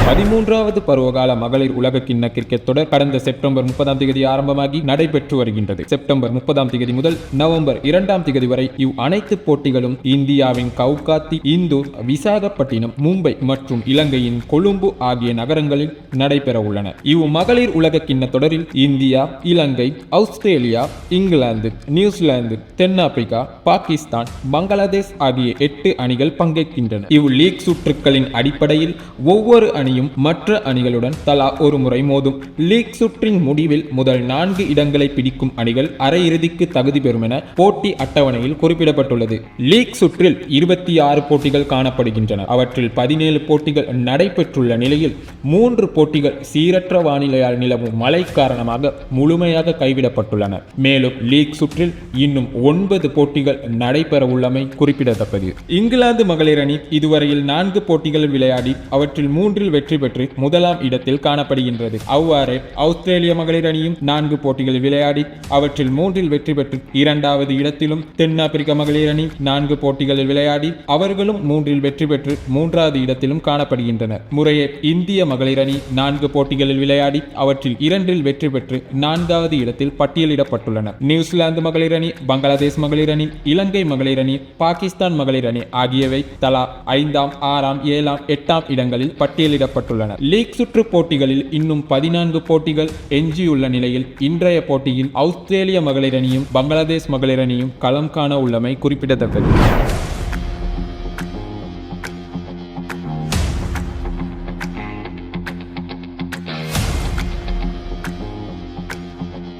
13வது பருவகால மகளிர் உலக கிண்ண கிரிக்கெட் தொடர் கடந்த செப்டம்பர் 30ஆம் தேதி ஆரம்பமாகி நடைபெற்று வருகின்றது. செப்டம்பர் 30ஆம் தேதி முதல் நவம்பர் 2ஆம் தேதி வரை இவ் அனைத்து போட்டிகளும் இந்தியாவின் கவுகாத்தி, இந்தூர், விசாகப்பட்டினம், மும்பை மற்றும் இலங்கையின் கொழும்பு ஆகிய நகரங்களில் நடைபெற உள்ளன. இவ் மகளிர் உலக கிண்ண தொடரில் இந்தியா, இலங்கை, ஆஸ்திரேலியா, இங்கிலாந்து, நியூசிலாந்து, தென்னாப்பிரிக்கா, பாகிஸ்தான், பங்களாதேஷ் ஆகிய 8 அணிகள் பங்கேற்கின்றன. இவ் லீக் சுற்றுக்களின் அடிப்படையில் ஒவ்வொரு அணியும் மற்ற அணிகளுடன் தலா ஒரு முறை மோதும். லீக் சுற்றின் முடிவில் முதல் 4 இடங்களை பிடிக்கும் அணிகள் அரையிறுதிக்கு தகுதி பெறும் என போட்டி அட்டவணையில் குறிப்பிடப்பட்டுள்ளது. லீக் சுற்றில் 26 போட்டிகள் காணப்படுகின்றன. அவற்றில் 17 போட்டிகள் நடைபெற்றுள்ள நிலையில் 3 போட்டிகள் சீரற்ற வானிலையால் நிலவும் மழை காரணமாக முழுமையாக கைவிடப்பட்டுள்ளன. மேலும் லீக் சுற்றில் இன்னும் 9 போட்டிகள் நடைபெற உள்ளமை குறிப்பிடத்தக்கது. இங்கிலாந்து மகளிர் அணி இதுவரையில் 4 போட்டிகளில் விளையாடி அவற்றில் 3 வெற்றி பெற்று முதலாம் இடத்தில் காணப்படுகின்றது. அவ்வாறே ஆஸ்திரேலிய மகளிர் அணியும் 4 போட்டிகளில் விளையாடி அவற்றில் 3 வெற்றி பெற்று 2வது இடத்திலும், தென்னாப்பிரிக்க மகளிர் அணி 4 போட்டிகளில் விளையாடி அவர்களும் 3 வெற்றி பெற்று 3வது இடத்திலும் காணப்படுகின்றனர். முறையே இந்திய மகளிர் அணி 4 போட்டிகளில் விளையாடி அவற்றில் 2 வெற்றி பெற்று 4வது இடத்தில் பட்டியலிடப்பட்டுள்ளனர். நியூசிலாந்து மகளிர் அணி, பங்களாதேஷ் மகளிர் அணி, இலங்கை மகளிர் அணி, பாகிஸ்தான் மகளிர் அணி ஆகியவை தலா 5ஆம், 6ஆம், 7ஆம், 8ஆம் இடங்களில் பட்டியலிடப்பட்டுள்ளன. லீக் சுற்று போட்டிகளில் இன்னும் 14 போட்டிகள் எஞ்சியுள்ள நிலையில் இன்றைய போட்டியில் ஆஸ்திரேலிய மகளிர் அணியும் பங்களாதேஷ் மகளிர் அணியும் களம் காண உள்ளமை குறிப்பிடத்தக்கது.